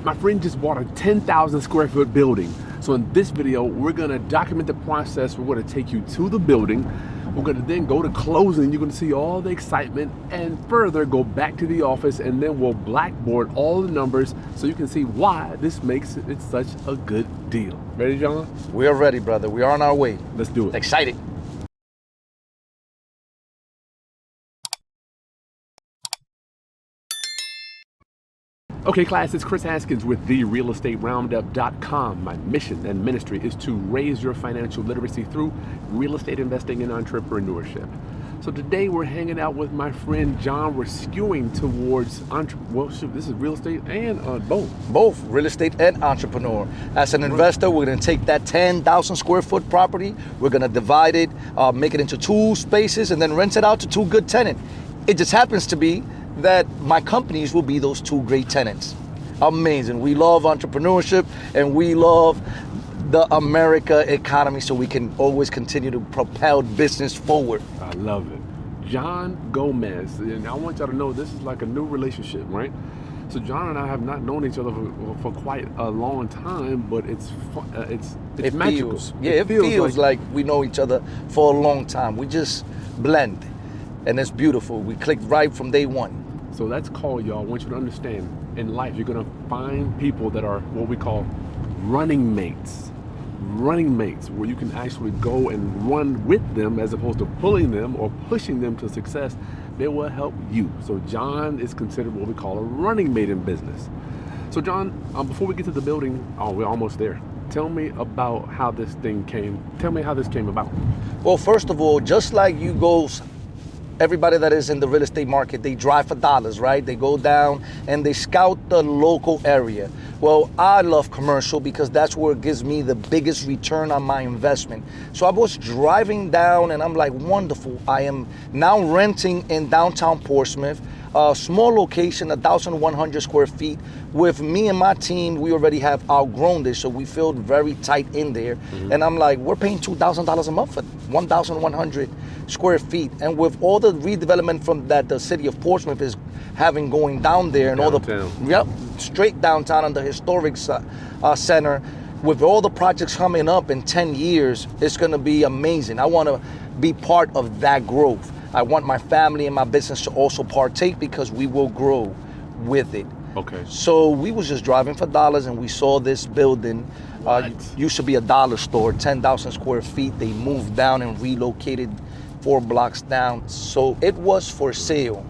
My friend just bought a 10,000 square foot building. So in this video, we're gonna document the process. We're gonna take you to the building. We're gonna then go to closing. You're gonna see all the excitement and further go back to the office, and then we'll blackboard all the numbers so you can see why this makes it such a good deal. Ready, John? We are ready, brother. We are on our way. Let's do it. Excited. Okay, class, it's Chris Haskins with TheRealEstateRoundup.com. My mission and ministry is to raise your financial literacy through real estate investing and entrepreneurship. So today we're hanging out with my friend John. We're skewing towards this is real estate and both. Both real estate and entrepreneur. As an investor, we're going to take that 10,000 square foot property. We're going to divide it, make it into 2 spaces, and then rent it out to 2 good tenants. It just happens to be that my companies will be those 2 great tenants. Amazing. We love entrepreneurship and we love the America economy, so we can always continue to propel business forward. I love it. John Gomez, and I want y'all to know this is like a new relationship, right? So John and I have not known each other for quite a long time, but it's magical. It feels like we know each other for a long time. We just blend, and it's beautiful. We clicked right from day one. So that's called, y'all. I want you to understand, in life, you're gonna find people that are what we call running mates. Running mates, where you can actually go and run with them as opposed to pulling them or pushing them to success. They will help you. So John is considered what we call a running mate in business. So John, before we get to the building, we're almost there. Tell me about how this thing came. Tell me how this came about. Well, first of all, just like you go, everybody that is in the real estate market, they drive for dollars, right? They go down and they scout the local area. Well, I love commercial because that's where it gives me the biggest return on my investment. So I was driving down and I'm like, wonderful. I am now renting in downtown Portsmouth, a small location, 1,100 square feet. With me and my team, we already have outgrown this, so we feel very tight in there. Mm-hmm. And I'm like, we're paying $2,000 a month for 1,100 square feet. And with all the redevelopment from that the city of Portsmouth is having going down there, and downtown. Straight downtown on the historic center, with all the projects coming up in 10 years, it's gonna be amazing. I wanna be part of that growth. I want my family and my business to also partake because we will grow with it. Okay. So we was just driving for dollars and we saw this building. Used to be a dollar store, 10,000 square feet. They moved down and relocated 4 blocks down. So it was for sale,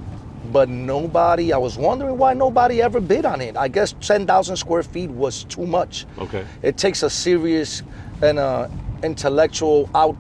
but I was wondering why nobody ever bid on it. I guess 10,000 square feet was too much. Okay. It takes a serious and intellectual out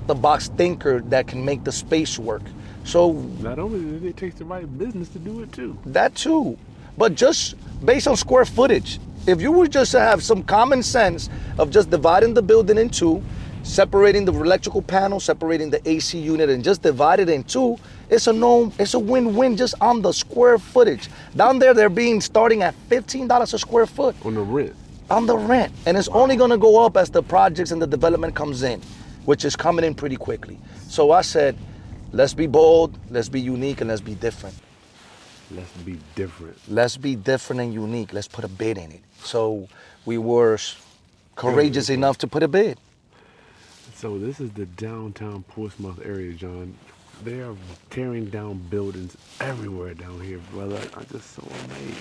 the box thinker that can make the space work. So not only does it take the right business to do it too. That too. But just based on square footage, if you were just to have some common sense of just dividing the building in 2, separating the electrical panel, separating the AC unit, and just divide it in 2, it's a win-win just on the square footage. Down there, they're starting at $15 a square foot. On the rent. On the rent. And it's only gonna go up as the projects and the development comes in, which is coming in pretty quickly. So I said, let's be bold, let's be unique, and let's be different. Let's be different. Let's be different and unique. Let's put a bid in it. So we were courageous enough to put a bid. So this is the downtown Portsmouth area, John. They are tearing down buildings everywhere down here, brother. I'm just so amazed.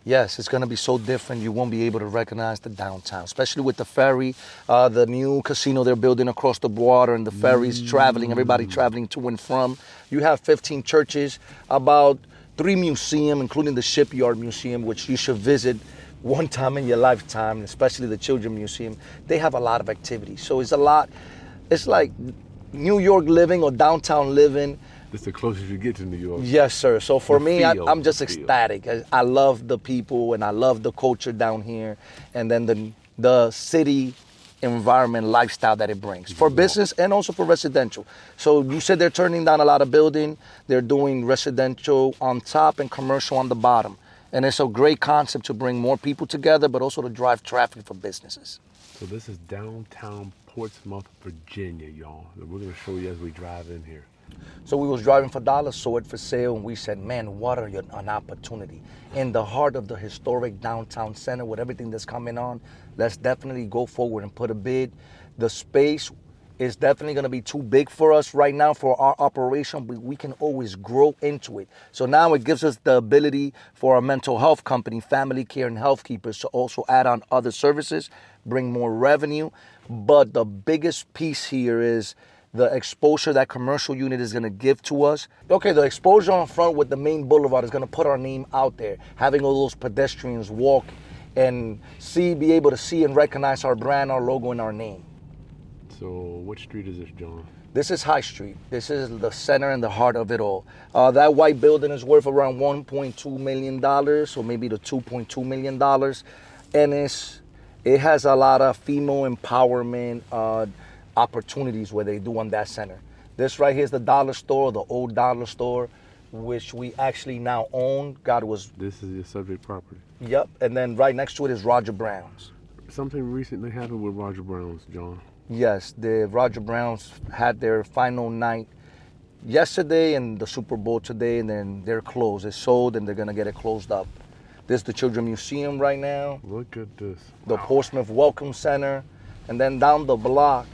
Yes, it's going to be so different. You won't be able to recognize the downtown, especially with the ferry, the new casino they're building across the water, and the ferries traveling, everybody traveling to and from. You have 15 churches, about 3 museums, including the Shipyard Museum, which you should visit one time in your lifetime, especially the Children's Museum. They have a lot of activities. So it's like New York living or downtown living. It's the closest you get to New York. Yes, sir. So for me, I'm just ecstatic. I love the people and I love the culture down here, and then the city environment, lifestyle that it brings for business and also for residential. So you said they're turning down a lot of building. They're doing residential on top and commercial on the bottom. And it's a great concept to bring more people together, but also to drive traffic for businesses. So this is downtown Portsmouth, Virginia, y'all. We're going to show you as we drive in here. So we was driving for dollars, saw it for sale, and we said, man, what an opportunity. In the heart of the historic downtown center with everything that's coming on, let's definitely go forward and put a bid. The space is definitely gonna be too big for us right now for our operation, but we can always grow into it. So now it gives us the ability for our mental health company, Family Care and Health Keepers, to also add on other services, bring more revenue. But the biggest piece here is the exposure that commercial unit is gonna give to us. Okay, the exposure on front with the main boulevard is gonna put our name out there, having all those pedestrians walk and be able to see and recognize our brand, our logo, and our name. So which street is this, John? This is High Street. This is the center and the heart of it all. That white building is worth around $1.2 million, or maybe the $2.2 million. And it has a lot of female empowerment opportunities where they do on that center. This right here is the dollar store, the old dollar store, which we actually now own. This is your subject property. Yep, and then right next to it is Roger Brown's. Something recently happened with Roger Brown's, John. Yes, the Roger Browns had their final night yesterday and the Super Bowl today, and then they're closed. It's sold and they're gonna get it closed up. This is the Children's Museum right now. Look at this. The Portsmouth Welcome Center. And then down the block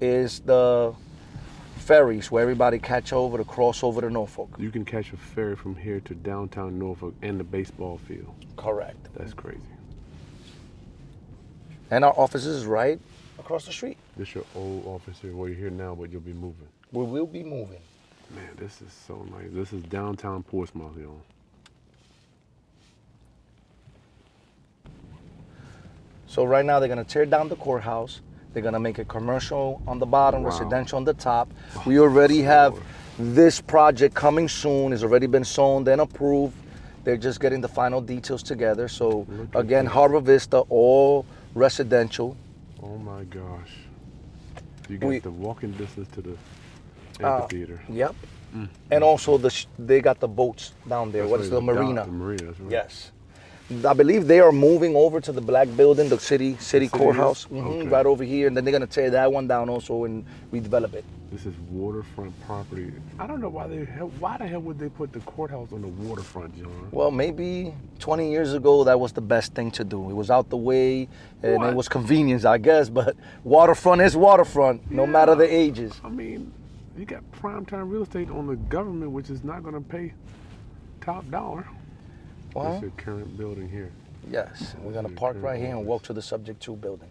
is the ferries where everybody catch over to cross over to Norfolk. You can catch a ferry from here to downtown Norfolk and the baseball field. Correct. That's crazy. And our office is right across the street. This is your old office here where you're here now, but you'll be moving. We will be moving. Man, this is so nice. This is downtown Portsmouth, y'all. So right now they're gonna tear down the courthouse. They're gonna make a commercial on the bottom, Wow. residential on the top. We already have this project coming soon. It's already been sold and approved. They're just getting the final details together. So again, Harbor Vista, all residential. Oh my gosh. You got the walking distance to the amphitheater. Yep. And also they got the boats down there. That's What is right, the marina? The marina, that's right. Yes. I believe they are moving over to the black building, the city courthouse, Okay. right over here, and then they're gonna tear that one down also and redevelop it. This is waterfront property. I don't know why why the hell would they put the courthouse on the waterfront, John? Well, maybe 20 years ago that was the best thing to do. It was out the way and What? it was convenience, I guess. But waterfront is waterfront, no matter the ages. I mean, you got primetime real estate on the government, which is not going to pay top dollar. Well, This is your current building here. yes, we're gonna your park current right here and office. walk to the Subject 2 building.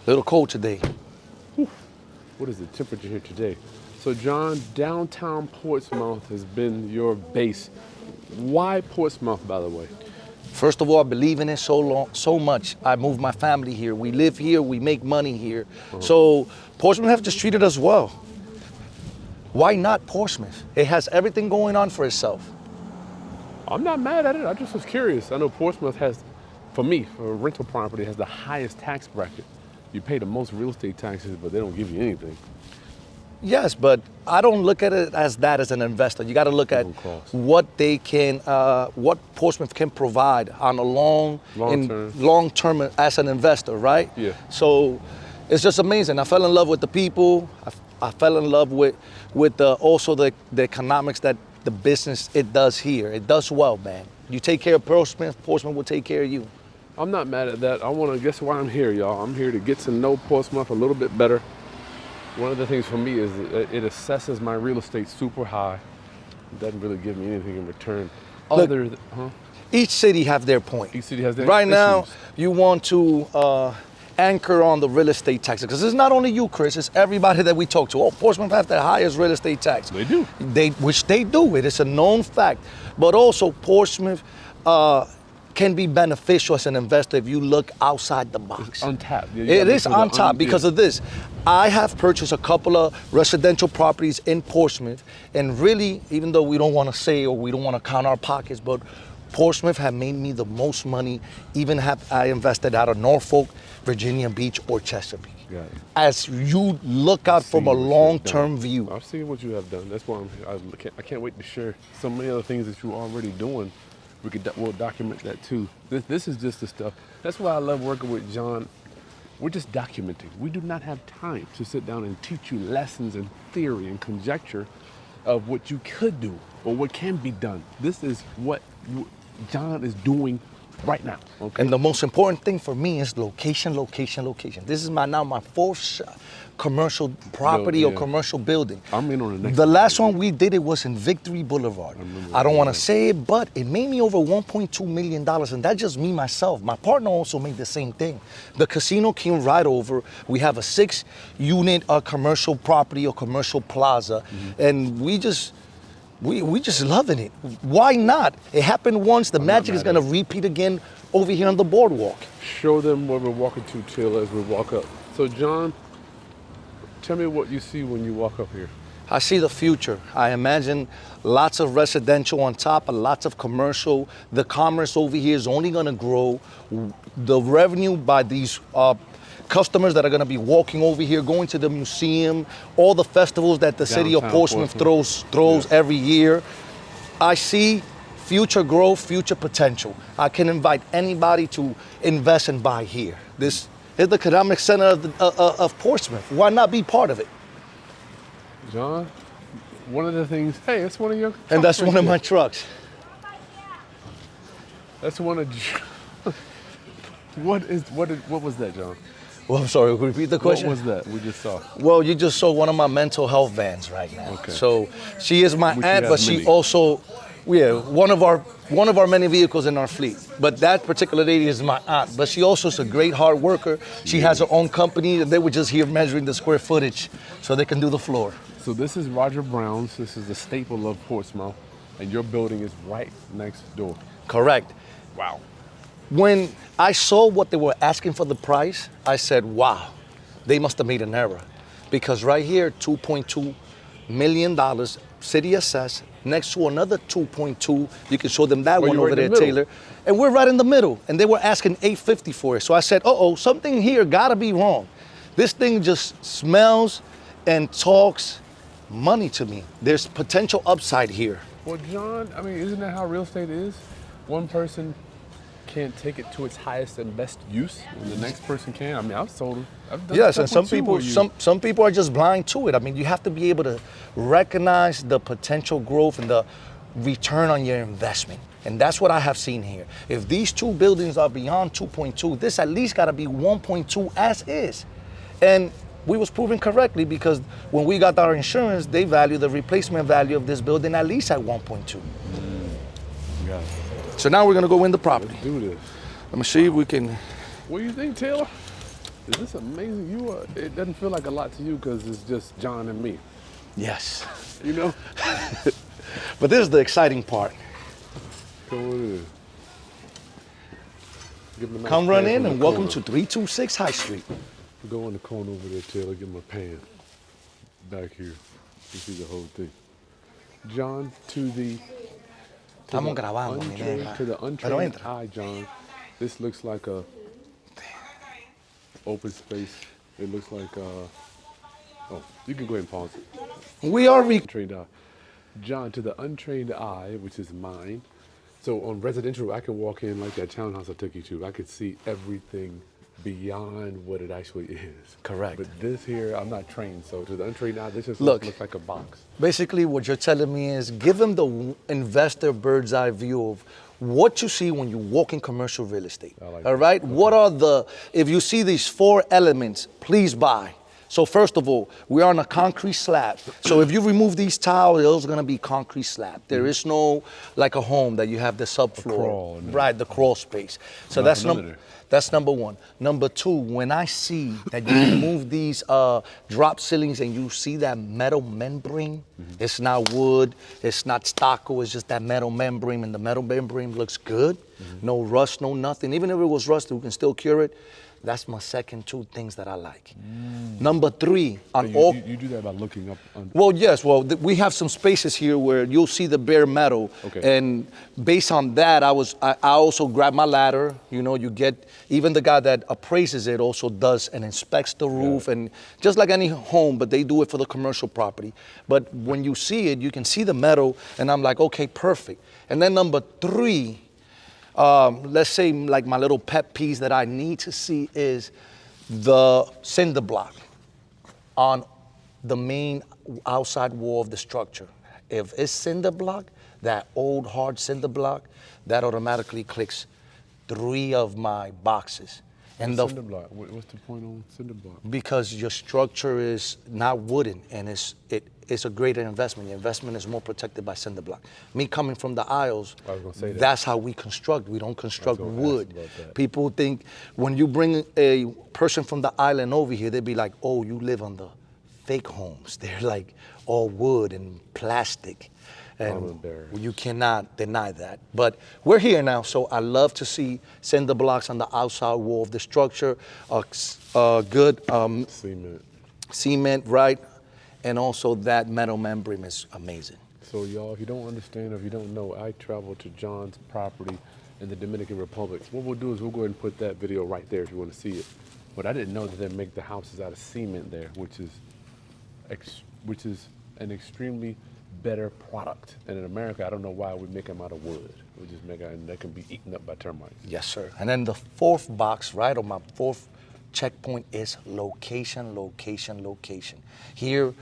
Little cold today. What is the temperature here today? So, John, downtown Portsmouth has been your base. Why Portsmouth, by the way? First of all, I believe in it so much. I moved my family here. We live here. We make money here. So Portsmouth have just treated us well. Why not Portsmouth? It has everything going on for itself. I'm not mad at it. I just was curious. I know Portsmouth has, for me, for a rental property, has the highest tax bracket. You pay the most real estate taxes, but they don't give you anything. Yes, but I don't look at it as that as an investor. You got to look at cost. what they can, what Portsmouth can provide on a long term as an investor, right? Yeah. So it's just amazing. I fell in love with the people. I fell in love with also the economics that the business it does here. It does well, man. You take care of Portsmouth, Portsmouth will take care of you. I'm not mad at that. I want to guess why I'm here, y'all. I'm here to get to know Portsmouth a little bit better. One of the things for me is it assesses my real estate super high. It doesn't really give me anything in return. Look, each city have their point. Each city has their Right now, issues. you want to anchor on the real estate taxes because it's not only you, Chris. It's everybody that we talk to. Oh, Portsmouth have the highest real estate tax. They do. Which they do. It is a known fact. But also, Portsmouth can be beneficial as an investor if you look outside the box. It's untapped. It is on top because of this. I have purchased a couple of residential properties in Portsmouth, and really, even though we don't want to say or we don't want to count our pockets, but Portsmouth have made me the most money, even have I invested out of Norfolk, Virginia Beach, or Chesapeake. Got it. As you look out from a long-term view. I've seen what you have done. That's why I can't wait to share so many other things that you're already doing. We'll document that too. This is just the stuff. That's why I love working with John We're just documenting. We do not have time to sit down and teach you lessons and theory and conjecture of what you could do or what can be done. This is what John is doing right now. Okay. And the most important thing for me is location, location, location. This is my fourth commercial property or commercial building. I'm in on the next. The last one we did, it was in Victory Boulevard. I don't want to say it, but it made me over $1.2 million, and that's just me myself. My partner also made the same thing. The casino came right over. We have a 6-unit commercial property or commercial plaza, and we just loving it. Why not? It happened once. The magic is gonna repeat again over here on the boardwalk. Show them where we're walking to, Till, as we walk up. So, John, tell me what you see when you walk up here. I see the future. I imagine lots of residential on top and lots of commercial. The commerce over here is only gonna grow. The revenue by these customers that are gonna be walking over here, going to the museum, all the festivals that the city of Portsmouth throws every year. I see future growth, future potential. I can invite anybody to invest and buy here. This is the economic center of Portsmouth. Why not be part of it? John, one of the things, hey, that's one of your trucks. And that's one of my trucks. That's one of, what was that, John? Well, I'm sorry, repeat the question. What was that we just saw? Well, you just saw one of my mental health vans right now. Okay. So she is my aunt, but she many. also, one of our many vehicles in our fleet. But that particular lady is my aunt. But she also is a great hard worker. She has her own company, and they were just here measuring the square footage so they can do the floor. So this is Roger Brown's. This is the staple of Portsmouth, and your building is right next door. Correct. Wow. When I saw what they were asking for the price, I said, wow, they must have made an error. Because right here, $2.2 million, city assessed, next to another 2.2, you can show them that one over there, Taylor. And we're right in the middle, and they were asking $850 for it. So I said, something here gotta be wrong. This thing just smells and talks money to me. There's potential upside here. Well, John, I mean, isn't that how real estate is? One person can't take it to its highest and best use, and the next person can. I mean, I've sold them. I've done Yes, stuff and with some people are just blind to it. I mean, you have to be able to recognize the potential growth and the return on your investment. And that's what I have seen here. If these two buildings are beyond 2.2, this at least got to be 1.2 as is. And we was proven correctly because when we got our insurance, they value the replacement value of this building at least at 1.2. Yeah. So now we're gonna go in the property. Let's do this. Let me see if we can. What do you think, Taylor? Is this amazing? It doesn't feel like a lot to you because it's just John and me. Yes. You know? But this is the exciting part. Come on in. Give him a nice Come run pan in from and the welcome corner. to 326 High Street. Go in the corner over there, Taylor. Give him a pan. Back here. You see the whole thing. John, to the untrained eye, John, this looks like a open space. It looks like you can go ahead and pause it. We are Untrained eye. John, to the untrained eye, which is mine. So on residential, I can walk in like that townhouse I took you to. I could see everything beyond what it actually is. Correct. But this here, I'm not trained, so to the untrained eye, this just looks like a box. Basically, what you're telling me is give them the investor bird's eye view of what you see when you walk in commercial real estate. All right? Okay. What are if you see these 4 elements, please buy. So first of all, we're on a concrete slab. So if you remove these tiles, those are gonna be concrete slab. There is no, like a home that you have the subfloor. Right, the crawl space. So that's number 1. Number 2, when I see that you remove these drop ceilings and you see that metal membrane, it's not wood, it's not stucco, it's just that metal membrane, and the metal membrane looks good. No rust, no nothing. Even if it was rusted, we can still cure it. That's my second 2 things that I like. Number 3, you do that by looking up. Well, yes. Well, we have some spaces here where you'll see the bare metal, and based on that, I also grab my ladder. You know, you get even the guy that appraises it also does and inspects the roof, and just like any home, but they do it for the commercial property. But when you see it, you can see the metal, and I'm like, okay, perfect. And then number 3. Let's say like my little pet peeves that I need to see is the cinder block on the main outside wall of the structure. If it's cinder block, that old hard cinder block, that automatically clicks 3 of my boxes. And cinder block. What's the point on cinder block? Because your structure is not wooden, and it's a greater investment. Your investment is more protected by cinder block. Me coming from the aisles, I was gonna say that. That's how we construct. We don't construct I was gonna wood. ask about that. People think when you bring a person from the island over here, they'd be like, "Oh, you live on the fake homes. They're like all wood and plastic." And I'm embarrassed. you cannot deny that. But we're here now, so I love to see cinder blocks on the outside wall of the structure, good cement, right? And also that metal membrane is amazing. So y'all, if you don't understand or if you don't know, I traveled to John's property in the Dominican Republic. What we'll do is we'll go ahead and put that video right there if you want to see it. But I didn't know that they make the houses out of cement there, which is an extremely better product. And in America, I don't know why we make them out of wood. We just make it, and they can be eaten up by termites. Yes, sir. And then the 4th box, right, on my 4th checkpoint is location, location, location. Here,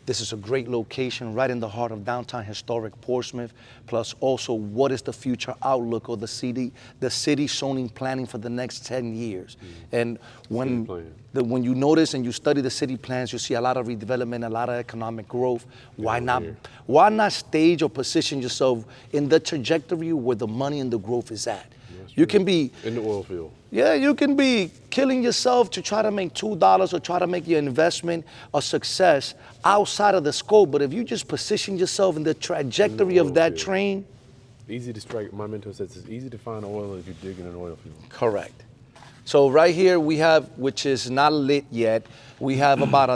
this is a great location right in the heart of downtown historic Portsmouth. Plus also, what is the future outlook of the city zoning planning for the next 10 years? And when you notice and you study the city plans, you see a lot of redevelopment, a lot of economic growth. Why not stage or position yourself in the trajectory where the money and the growth is at? You can be in the oil field. Yeah, you can be killing yourself to try to make $2 or try to make your investment a success outside of the scope. But if you just position yourself in the trajectory of that train. Easy to strike. My mentor says it's easy to find oil if you dig in an oil field. Correct. So right here we have, which is not lit yet, we have about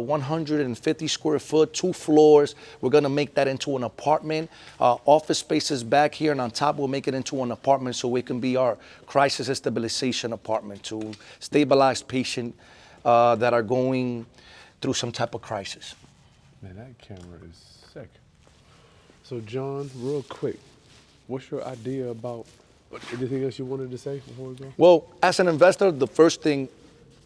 150 square foot, 2 floors. We're gonna make that into an apartment. Office spaces back here, and on top we'll make it into an apartment so it can be our crisis and stabilization apartment to stabilize patients that are going through some type of crisis. Man, that camera is sick. So John, real quick, what's your idea about, anything else you wanted to say before we go? Well, as an investor, the first thing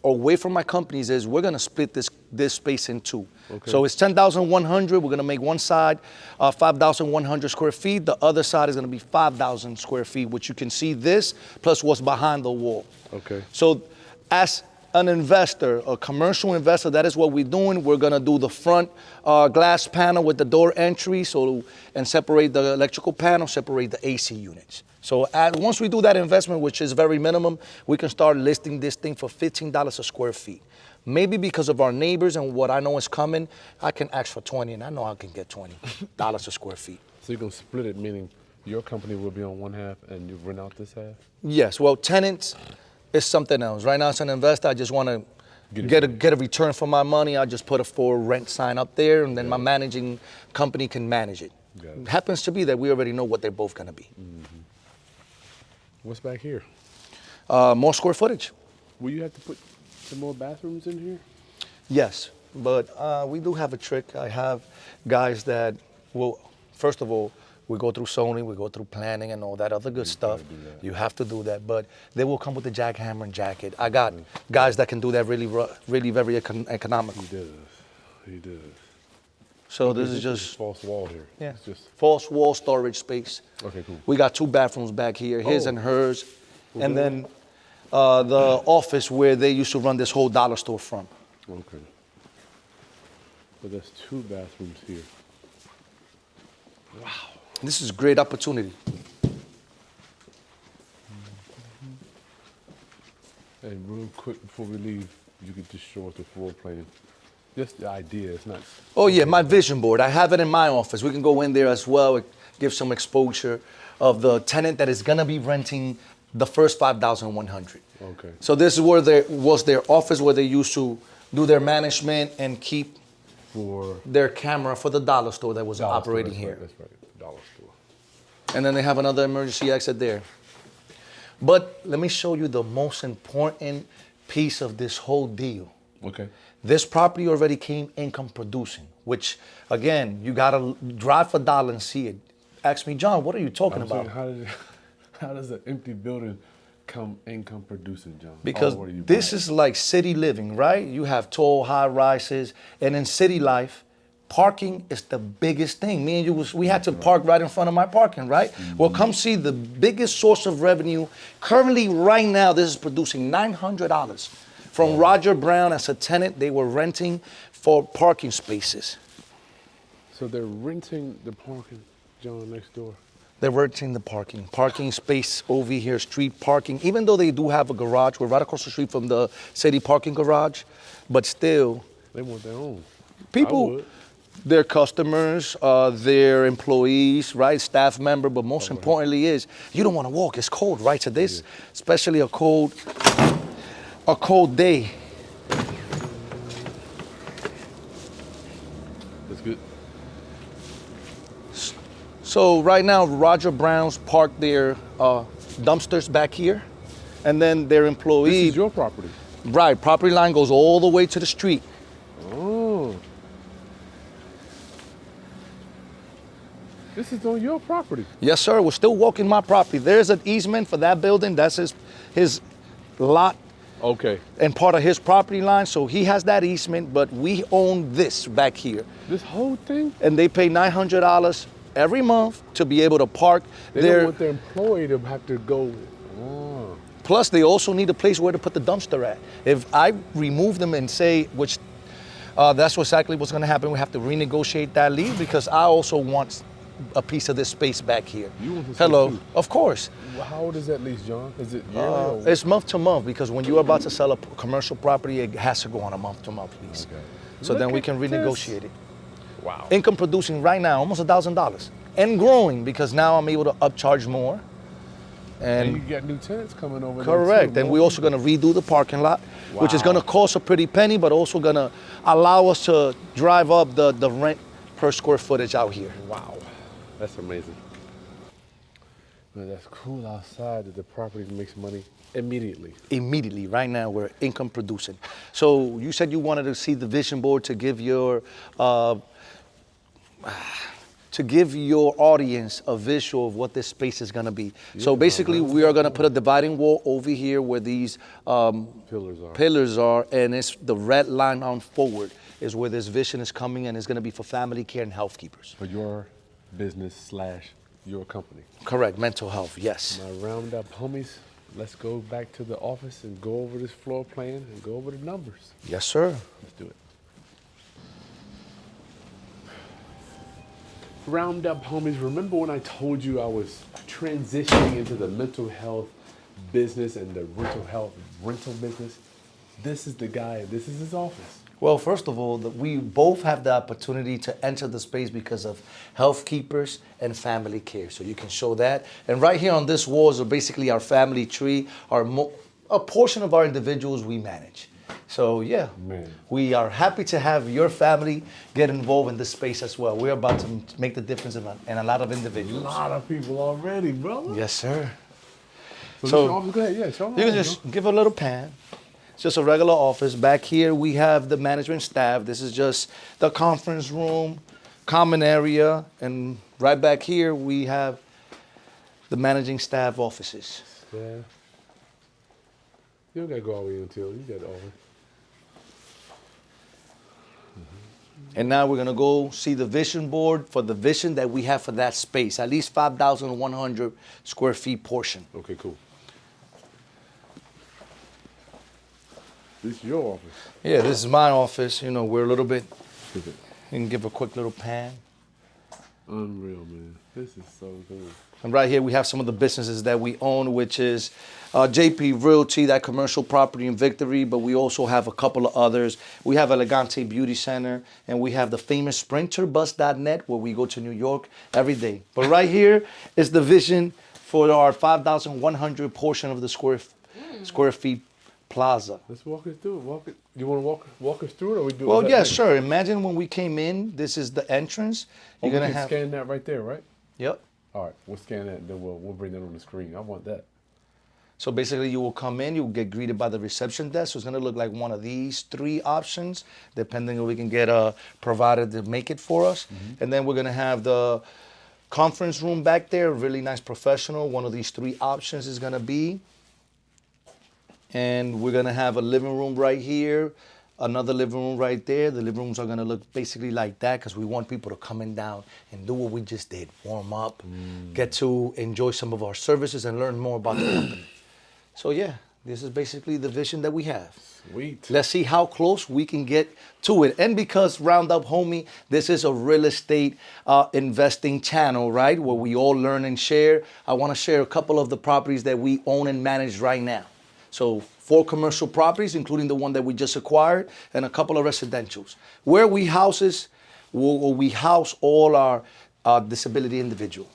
away from my companies is we're gonna split this space in 2. Okay. So it's 10,100. We're gonna make one side 5,100 square feet. The other side is gonna be 5,000 square feet, which you can see this plus what's behind the wall. Okay. So as an investor, a commercial investor, that is what we're doing. We're gonna do the front glass panel with the door entry, and separate the electrical panel, separate the AC units. So once we do that investment, which is very minimum, we can start listing this thing for $15 a square feet. Maybe because of our neighbors and what I know is coming, I can ask for 20, and I know I can get $20 a square feet. So you're gonna split it, meaning your company will be on one half and you rent out this half? Yes, well, tenants is something else. Right now as an investor, I just wanna get a return for my money. I just put a for rent sign up there, and then my managing company can manage it. It happens to be that we already know what they're both gonna be. Mm-hmm. What's back here? More square footage. Will you have to put some more bathrooms in here? Yes, but we do have a trick. I have guys that will, first of all, we go through zoning, we go through planning and all that other good stuff. You have to do that, but they will come with the jackhammer and jacket. I got guys that can do that really very economical. He does. So this is just false wall here. Yeah, it's just false wall storage space. Okay, cool. We got 2 bathrooms back here, his and hers, and then the office where they used to run this whole dollar store from. Okay. But there's 2 bathrooms here. Wow. This is a great opportunity. And real quick before we leave, you could just show us the floor plan. Just the idea, it's not. Oh yeah, my vision board. I have it in my office. We can go in there as well, give some exposure of the tenant that is gonna be renting the first 5,100. Okay. So this is where was their office where they used to do their management and keep their camera for the dollar store that was operating here. That's right, dollar store. And then they have another emergency exit there. But let me show you the most important piece of this whole deal. Okay. This property already came income producing, which again, you gotta drive for dollar and see it. Ask me, John, what are you talking about? How does an empty building income producing, John? Because What are you this buying? is like city living, right? You have tall, high rises, and in city life, parking is the biggest thing. Me and you we had to park right in front of my parking, right? Well, come see the biggest source of revenue. Currently, right now, this is producing $900 from Roger Brown as a tenant. They were renting for parking spaces. So they're renting the parking, John, next door. They're renting the parking space over here, street parking. Even though they do have a garage, we're right across the street from the city parking garage, but still, They want their own. people, I would. their customers, their employees, right, staff member, but most importantly is you don't want to walk. It's cold, right? To this, especially a cold day. That's good. So right now, Roger Brown's parked their dumpsters back here, and then their This employee, is your property. right, property line goes all the way to the street. Oh. This is on your property. Yes, sir. We're still walking my property. There's an easement for that building. That's his lot Okay. and part of his property line. So he has that easement, but we own this back here. This whole thing? And they pay $900 every month to be able to park They there. don't want their employee to have to go. Oh. Plus, they also need a place where to put the dumpster at. If I remove them and say, which that's exactly what's going to happen, we have to renegotiate that lease because I also want a piece of this space back here. You want this Hello, space too? of course. Well, how old is that lease, John? Is it yearly or? It's month to month because when you're about to sell a commercial property, it has to go on a month to month lease. Okay. So then Look we at can this. renegotiate it. Wow. Income producing right now, almost $1,000 and growing because now I'm able to upcharge more. And you And got new tenants coming over. correct. There And too, we're more also going to redo the parking lot, which is Wow. going to cost a pretty penny, but also going to allow us to drive up the rent per square footage out here. people. Wow. That's amazing. Man, that's cool outside that the property makes money immediately. Immediately, right now, we're income producing. So you said you wanted to see the vision board to give your audience a visual of what this space is going to be. So basically, we are going to put a dividing wall over here where these Pillars are. and it's the red line on forward is where this vision is coming, and it's going to be for family care and health keepers. For your business / your company. Correct, mental health, yes. My roundup homies, let's go back to the office and go over this floor plan and go over the numbers. Yes, sir. Let's do it. Roundup homies, remember when I told you I was transitioning into the mental health business and the rental business? This is the guy, this is his office. Well, first of all, we both have the opportunity to enter the space because of health keepers and family care. So you can show that. And right here on this wall is basically our family tree, a portion of our individuals we manage. So yeah, Man. we are happy to have your family get involved in this space as well. We're about to make the difference in a lot of A individuals. lot of people already, brother. Yes, sir. So, So- this office, go ahead, yeah, show them. You can just give a little pan. It's just a regular office. Back here, we have the management staff. This is just the conference room, common area. And right back here, we have the managing staff offices. Yeah. You don't gotta go all the way until you got all. And now we're going to go see the vision board for the vision that we have for that space, at least 5,100 square feet portion. Okay, cool. This is your office. Yeah, this is my office. You know, we're a little bit, you can give a quick little pan. Unreal, man. This is so cool. And right here we have some of the businesses that we own, which is JP Realty, that commercial property in Victory, but we also have a couple of others. We have Elegante Beauty Center, and we have the famous SprinterBus.net, where we go to New York every day. But right here is the vision for our 5,100 portion of the square feet plaza. Let's walk us through it. Walk it. You want to walk us through it, or we do it? Well, that yeah, later? sure. Imagine when we came in, this is the entrance. Oh, You're we gonna can have, scan that right there, right? yep. All right, we'll scan that, and then we'll bring that on the screen. I want that. So basically, you will come in, you'll get greeted by the reception desk. So it's gonna look like one of these three options, depending on we can get a provider to make it for us. And then we're gonna have the conference room back there, really nice professional. One of these three options is gonna be and we're gonna have a living room right here, another living room right there. The living rooms are gonna look basically like that because we want people to come in down and do what we just did, warm up, get to enjoy some of our services and learn more about the company. So yeah, this is basically the vision that we have. Sweet. Let's see how close we can get to it. And because Roundup Homie, this is a real estate investing channel, right? Where we all learn and share. I want to share a couple of the properties that we own and manage right now. So 4 commercial properties, including the one that we just acquired, and a couple of residentials. Where we house all our disability individual.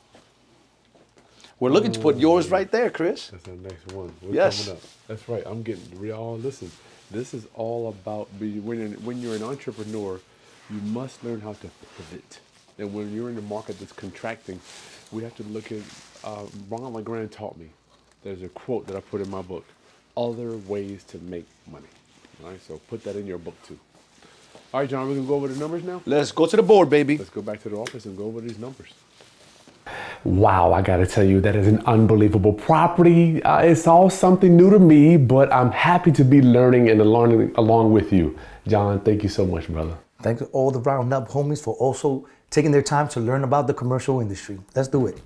We're looking to put yours right there, Chris. That's the next one. We're Yes. coming up. That's right. I'm getting y'all. Listen, this is all about when you're an entrepreneur, you must learn how to pivot. And when you're in a market that's contracting, we have to look at. Ron LeGrand taught me. There's a quote that I put in my book: "Other ways to make money." All right, so put that in your book too. All right, John, we're gonna go over the numbers now. Let's go to the board, baby. Let's go back to the office and go over these numbers. Wow, I gotta tell you, that is an unbelievable property. It's all something new to me, but I'm happy to be learning and learning along with you. John, thank you so much, brother. Thank all the Roundup homies for also taking their time to learn about the commercial industry. Let's do it.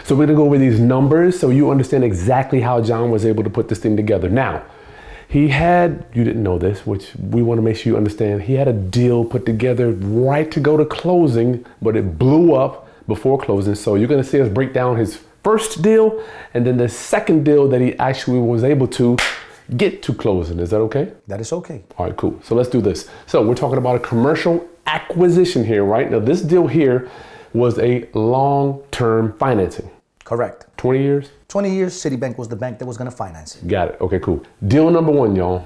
So we're gonna go over these numbers so you understand exactly how John was able to put this thing together. Now, you didn't know this, which we wanna make sure you understand, he had a deal put together right to go to closing, but it blew up before closing. So you're gonna see us break down his first deal and then the second deal that he actually was able to get to closing. Is that okay? That is okay. All right, cool. So let's do this. So we're talking about a commercial acquisition here, right? Now this deal here was a long-term financing. Correct. 20 years? 20 years, Citibank was the bank that was gonna finance it. Got it. Okay, cool. Deal number 1, y'all.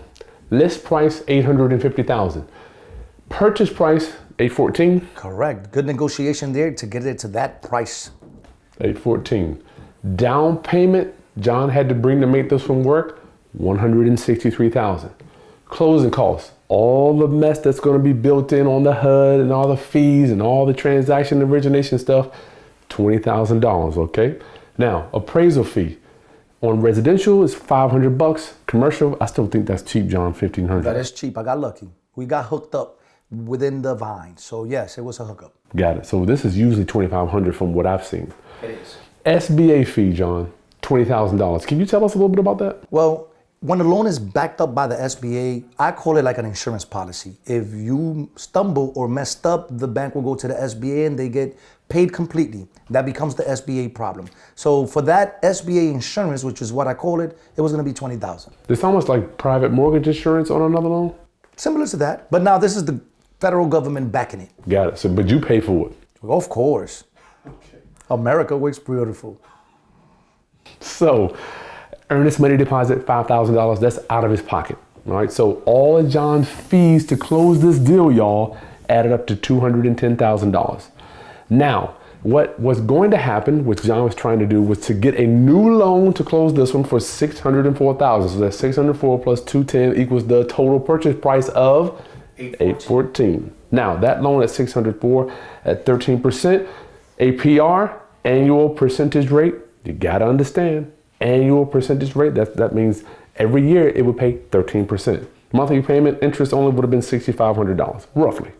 List price $850,000. Purchase price $814. Correct. Good negotiation there to get it to that price. $814. Down payment, John had to bring to make this one work, $163,000. Closing costs, all the mess that's going to be built in on the HUD and all the fees and all the transaction origination stuff, $20,000. Okay. Now appraisal fee on residential is $500. Commercial, I still think that's cheap, John. $1,500. That is cheap. I got lucky. We got hooked up within the vine. So yes, it was a hookup. Got it. So this is usually $2,500 from what I've seen. It is. SBA fee, John, $20,000. Can you tell us a little bit about that? Well, when a loan is backed up by the SBA, I call it like an insurance policy. If you stumble or messed up, the bank will go to the SBA and they get paid completely. That becomes the SBA problem. So for that SBA insurance, which is what I call it, it was going to be $20,000. It's almost like private mortgage insurance on another loan? Similar to that, but now this is the federal government backing it. Got it. So, but you pay for it. Of course. Okay. America works beautiful. So, earnest money deposit, $5,000. That's out of his pocket. All right. So all of John's fees to close this deal, y'all, added up to $210,000. Now, what was going to happen, which John was trying to do, was to get a new loan to close this one for $604,000. So that's 604 plus 210 equals the total purchase price of $814. Now that loan at 604 at 13% APR, annual percentage rate. You gotta understand annual percentage rate. That means every year it would pay 13%. Monthly payment interest only would have been $6,500 roughly.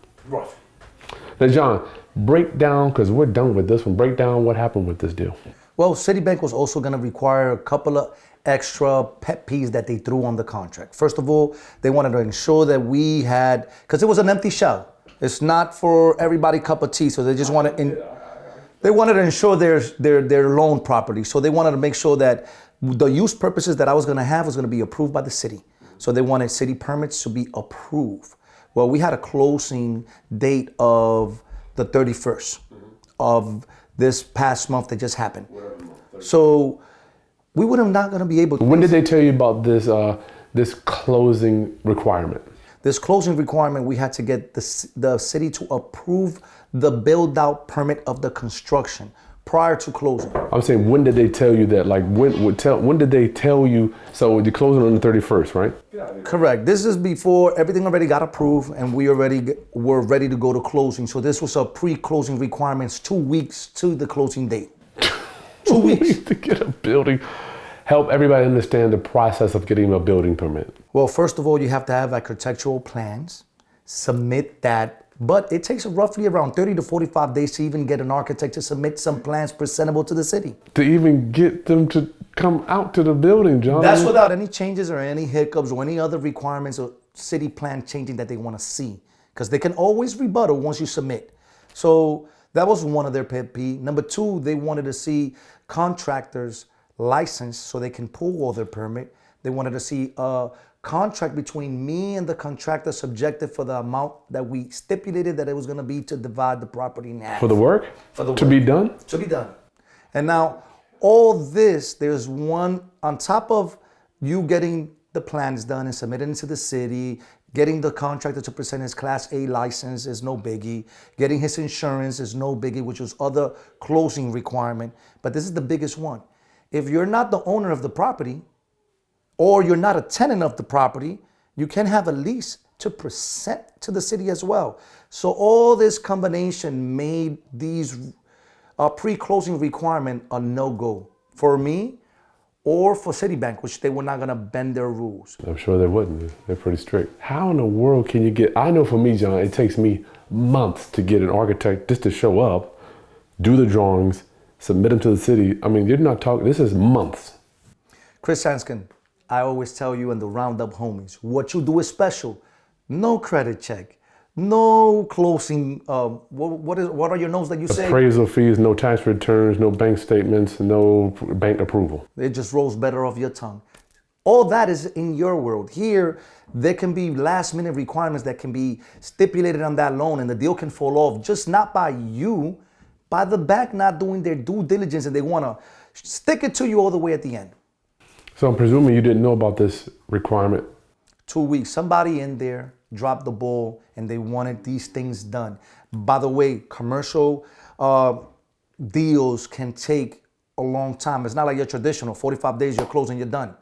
Now, John, break down, because we're done with this one, break down what happened with this deal. Well, Citibank was also going to require a couple of extra pet peeves that they threw on the contract. First of all, they wanted to ensure that we had, because it was an empty shell. It's not for everybody cup of tea, so they just wanted, they wanted to ensure their loan property. So they wanted to make sure that the use purposes that I was going to have was going to be approved by the city. So they wanted city permits to be approved. Well, we had a closing date of the 31st of this past month that just happened. So we would have not going to be able to. When did they tell you about this this closing requirement? This closing requirement, we had to get the city to approve the build out permit of the construction prior to closing. I'm saying, when did they tell you that? Like, when did they tell you? So you're closing on the 31st, right? Correct. This is before everything already got approved and we already were ready to go to closing. So this was a pre-closing requirements 2 weeks to the closing date. 2 weeks to get a building. Help everybody understand the process of getting a building permit. Well, first of all, you have to have architectural plans, submit that, but it takes roughly around 30 to 45 days to even get an architect to submit some plans presentable to the city. To even get them to come out to the building, John. That's without any changes or any hiccups or any other requirements or city plan changing that they want to see, because they can always rebuttal once you submit. So that was one of their pet peeve. Number two, they wanted to see contractors licensed so they can pull all their permit. They wanted to see a contract between me and the contractor subjected for the amount that we stipulated that it was going to be to divide the property in half. For the work? For the to work. be done? To be done. And now all this, there's one on top of you getting the plans done and submitting to the city, getting the contractor to present his Class A license is no biggie. Getting his insurance is no biggie, which was other closing requirement. But this is the biggest one. If you're not the owner of the property, or you're not a tenant of the property, you can have a lease to present to the city as well. So all this combination made these pre-closing requirement a no-go for me or for Citibank, which they were not gonna bend their rules. I'm sure they wouldn't. They're pretty strict. How in the world can you get, I know for me, John, it takes me months to get an architect just to show up, do the drawings, submit them to the city. I mean, you're not talking, this is months. Chris Hanskin, I always tell you and the Roundup homies, what you do is special. No credit check, no closing. What are your notes that you say? Appraisal fees, no tax returns, no bank statements, no bank approval. It just rolls better off your tongue. All that is in your world. Here, there can be last minute requirements that can be stipulated on that loan and the deal can fall off, just not by you, by the bank not doing their due diligence, and they want to stick it to you all the way at the end. So I'm presuming you didn't know about this requirement. 2 weeks, somebody in there dropped the ball and they wanted these things done. By the way, commercial deals can take a long time. It's not like your traditional 45 days, you're closing, you're done.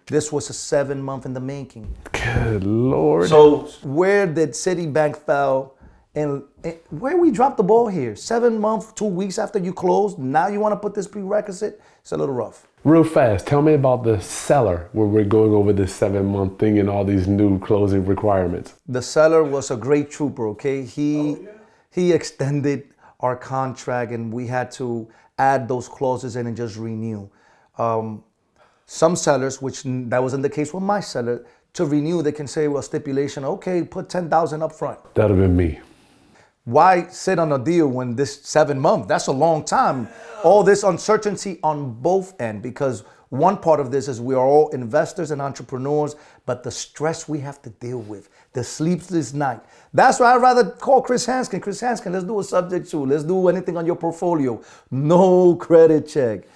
This was a 7 month in the making. Good Lord. So where did Citibank fail? And where we dropped the ball here? 7 months, 2 weeks after you closed, now you want to put this prerequisite? It's a little rough. Real fast, tell me about the seller where we're going over this 7 month thing and all these new closing requirements. The seller was a great trooper, okay? He extended our contract and we had to add those clauses in and just renew. Some sellers, which that wasn't the case with my seller, to renew, they can say, well, stipulation, okay, put 10,000 up front. That'd have been me. Why sit on a deal when this 7 months? That's a long time. All this uncertainty on both ends, because one part of this is we are all investors and entrepreneurs, but the stress we have to deal with, the sleepless night. That's why I'd rather call Chris Hanskin. Chris Hanskin, let's do a subject to. Let's do anything on your portfolio. No credit check.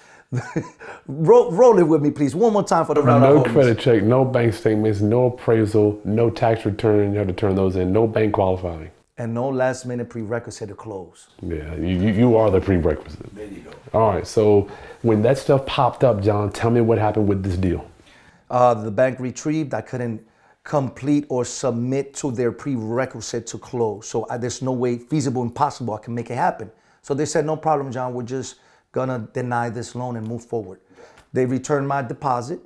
roll it with me, please. One more time for the round. No credit check, no bank statements, no appraisal, no tax return. You have to turn those in. No bank qualifying. And no last minute prerequisite to close. Yeah, you are the prerequisite. There you go. All right, so when that stuff popped up, John, tell me what happened with this deal. The bank retrieved. I couldn't complete or submit to their prerequisite to close. So there's no way, feasible, impossible, I can make it happen. So they said, no problem, John, we're just gonna deny this loan and move forward. They returned my deposit,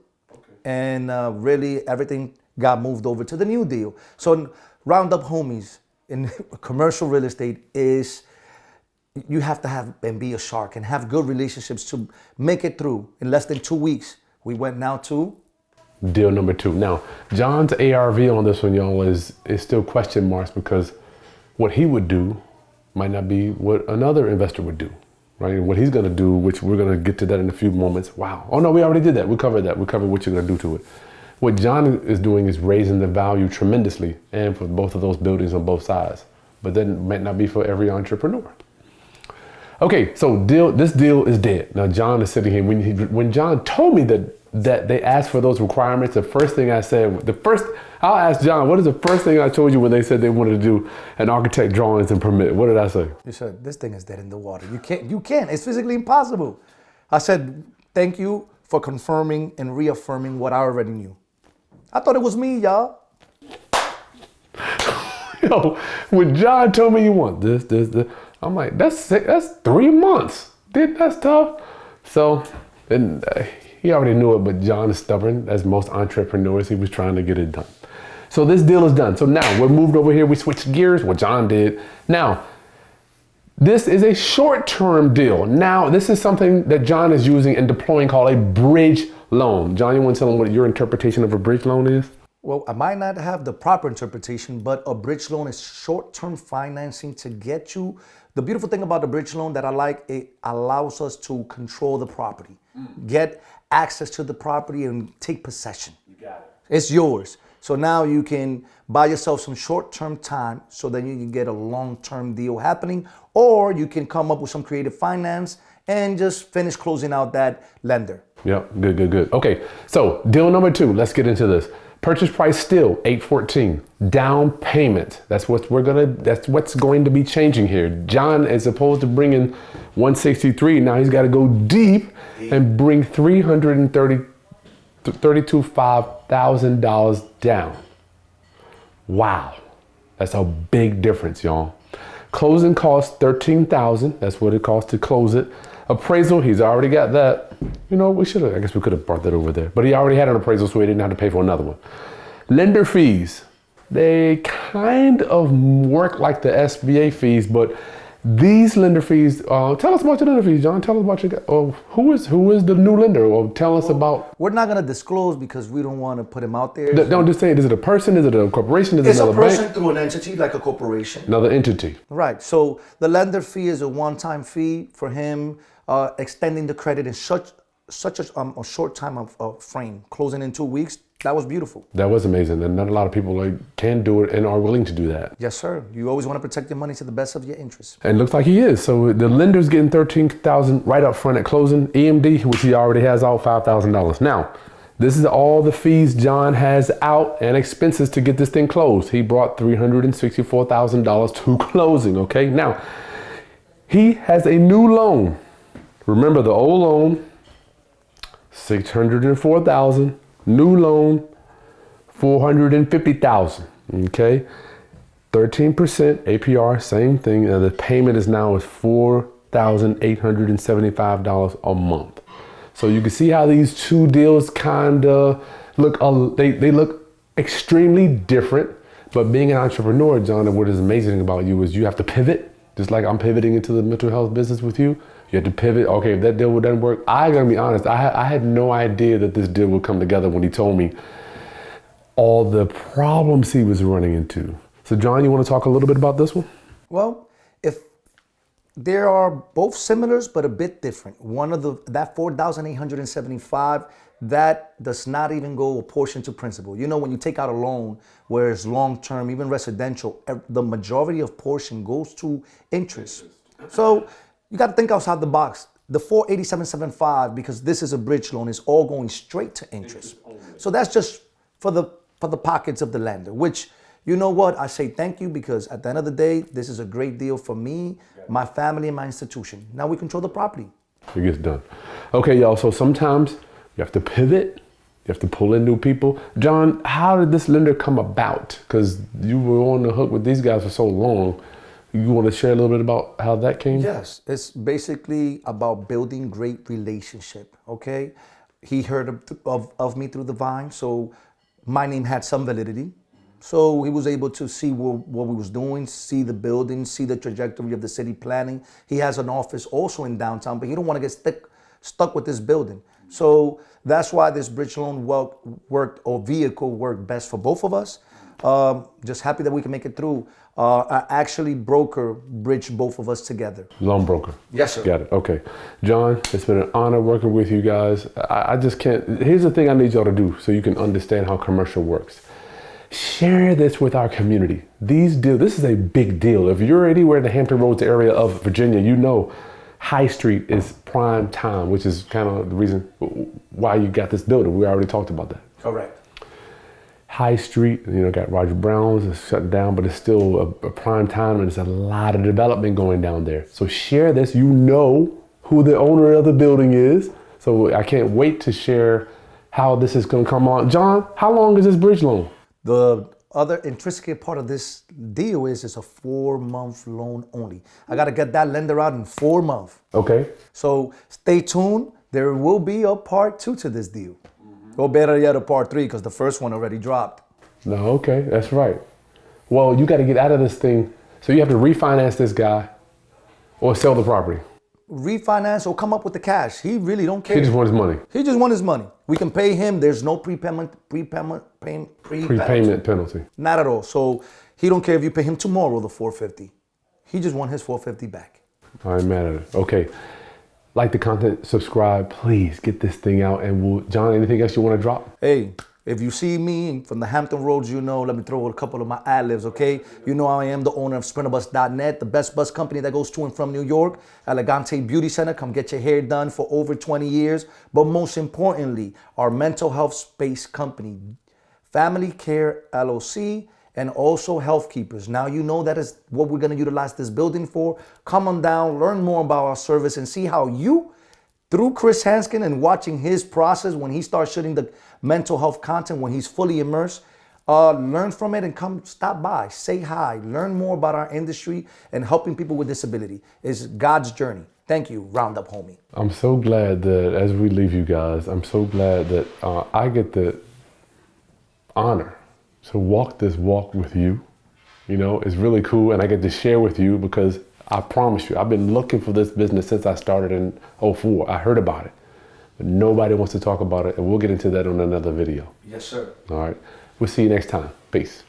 and really everything got moved over to the new deal. So Roundup homies, in commercial real estate is you have to have and be a shark and have good relationships to make it through. In less than 2 weeks, we went now to deal number 2. Now, John's ARV on this one, y'all, is still question marks because what he would do might not be what another investor would do, right? What he's gonna do, which we're gonna get to that in a few moments. Wow. Oh no, we already did that. We covered that. We covered what you're gonna do to it. What John is doing is raising the value tremendously, and for both of those buildings on both sides. But that might not be for every entrepreneur. Okay, so this deal is dead. Now John is sitting here. When John told me that they asked for those requirements, the first thing I said, I'll ask John, what is the first thing I told you when they said they wanted to do an architect drawings and permit? What did I say? You said, this thing is dead in the water. You can't, it's physically impossible. I said, thank you for confirming and reaffirming what I already knew. I thought it was me, y'all. Yo, when John told me you want this, I'm like, that's 3 months. That's tough. So, and he already knew it, but John is stubborn, as most entrepreneurs. He was trying to get it done. So this deal is done. So now we're moved over here. We switched gears, what John did. Now, this is a short-term deal. Now, this is something that John is using and deploying called a bridge loan. John, you want to tell him what your interpretation of a bridge loan is? Well, I might not have the proper interpretation, but a bridge loan is short-term financing to get you. The beautiful thing about the bridge loan that I like, it allows us to control the property, get access to the property and take possession. You got it. It's yours. So now you can buy yourself some short-term time so that you can get a long-term deal happening, or you can come up with some creative finance and just finish closing out that lender. Yep, good. Okay, so deal number 2, let's get into this. Purchase price still $814. Down payment, that's what's going to be changing here. John, as opposed to bringing $163, now he's got to go deep and bring $332,500 down. Wow, that's a big difference, y'all. Closing costs $13,000. That's what it costs to close it. Appraisal, he's already got that. You know, I guess we could have brought that over there, but he already had an appraisal, so he didn't have to pay for another one. Lender fees, they kind of work like the SBA fees, but these lender fees, tell us about your lender fees, John. Tell us about who is the new lender, or tell us about. We're not going to disclose because we don't want to put him out there. Don't just say it. Is it a person? Is it a corporation? Is it It's a another person bank? through an entity like a corporation. Another entity. Right. So the lender fee is a one-time fee for him extending the credit in such a short time of frame, closing in 2 weeks. That was beautiful. That was amazing, and not a lot of people can do it and are willing to do that. Yes, sir. You always want to protect your money to the best of your interests. And it looks like he is. So the lender's getting $13,000 right up front at closing. EMD, which he already has out, $5,000. Now, this is all the fees John has out and expenses to get this thing closed. He brought $364,000 to closing. Okay. Now, he has a new loan. Remember the old loan, $604,000. New loan, $450,000. Okay, 13% APR, same thing. And the payment is $4,875 a month. So you can see how these two deals kind of look. They look extremely different. But being an entrepreneur, John, what is amazing about you is you have to pivot. Just like I'm pivoting into the mental health business with you. You have to pivot. Okay, if that deal doesn't work, I gotta be honest. I had no idea that this deal would come together when he told me all the problems he was running into. So, John, you want to talk a little bit about this one? Well, if there are both similars but a bit different. One of that $4,875, that does not even go a portion to principal. You know, when you take out a loan, where it's long-term, even residential, the majority of portion goes to interest. So you got to think outside the box. The $487.75, because this is a bridge loan, is all going straight to interest. So that's just for the pockets of the lender, which, you know what, I say thank you, because at the end of the day, this is a great deal for me, my family, and my institution. Now we control the property. It gets done. Okay, y'all, so sometimes you have to pivot. You have to pull in new people. John, how did this lender come about? Because you were on the hook with these guys for so long. You want to share a little bit about how that came? Yes, it's basically about building great relationship, okay? He heard of me through the Vine, so my name had some validity. So he was able to see what we was doing, see the building, see the trajectory of the city planning. He has an office also in downtown, but he don't want to get stuck with this building. So that's why this bridge loan vehicle worked best for both of us. Just happy that we can make it through. I actually bridge both of us together. Loan broker. Yes, sir. Got it. Okay. John, it's been an honor working with you guys. I just can't. Here's the thing I need y'all to do so you can understand how commercial works. Share this with our community. This is a big deal. If you're anywhere in the Hampton Roads area of Virginia, you know High Street is prime time, which is kind of the reason why you got this building. We already talked about that. Correct. High Street, got Roger Brown's, it's shut down, but it's still a prime time, and there's a lot of development going down there. So share this. You know who the owner of the building is. So I can't wait to share how this is going to come on. John, how long is this bridge loan? The other intricate part of this deal is it's a 4-month loan only. I got to get that lender out in 4 months. Okay. So stay tuned. there will be a part 2 to this deal. Or better yet, a part 3, because the first one already dropped. No, okay, that's right. Well, you got to get out of this thing. So you have to refinance this guy or sell the property. Refinance or come up with the cash. He really don't care. He just wants his money. He just wants his money. We can pay him. There's no prepayment Penalty. Not at all. So he don't care if you pay him tomorrow the $450. He just want his $450 back. I ain't mad at it. Okay. Like the content, subscribe, please get this thing out. And John, anything else you want to drop? Hey, if you see me from the Hampton Roads, let me throw a couple of my ad-libs, okay? You know I am the owner of sprinterbus.net, the best bus company that goes to and from New York. Elegante Beauty Center, come get your hair done for over 20 years. But most importantly, our mental health space company, Family Care LLC, and also Health Keepers. Now you know that is what we're gonna utilize this building for. Come on down, learn more about our service, and see how you, through Chris Hanskin and watching his process when he starts shooting the mental health content, when he's fully immersed, learn from it and come stop by, say hi, learn more about our industry and helping people with disability. It's God's journey. Thank you, Roundup homie. I'm so glad that as we leave you guys, I'm so glad that I get the honor to walk this walk with you. It's really cool, and I get to share with you because I promise you, I've been looking for this business since I started in 2004. I heard about it, but nobody wants to talk about it, and we'll get into that on another video. Yes, sir. All right. We'll see you next time. Peace.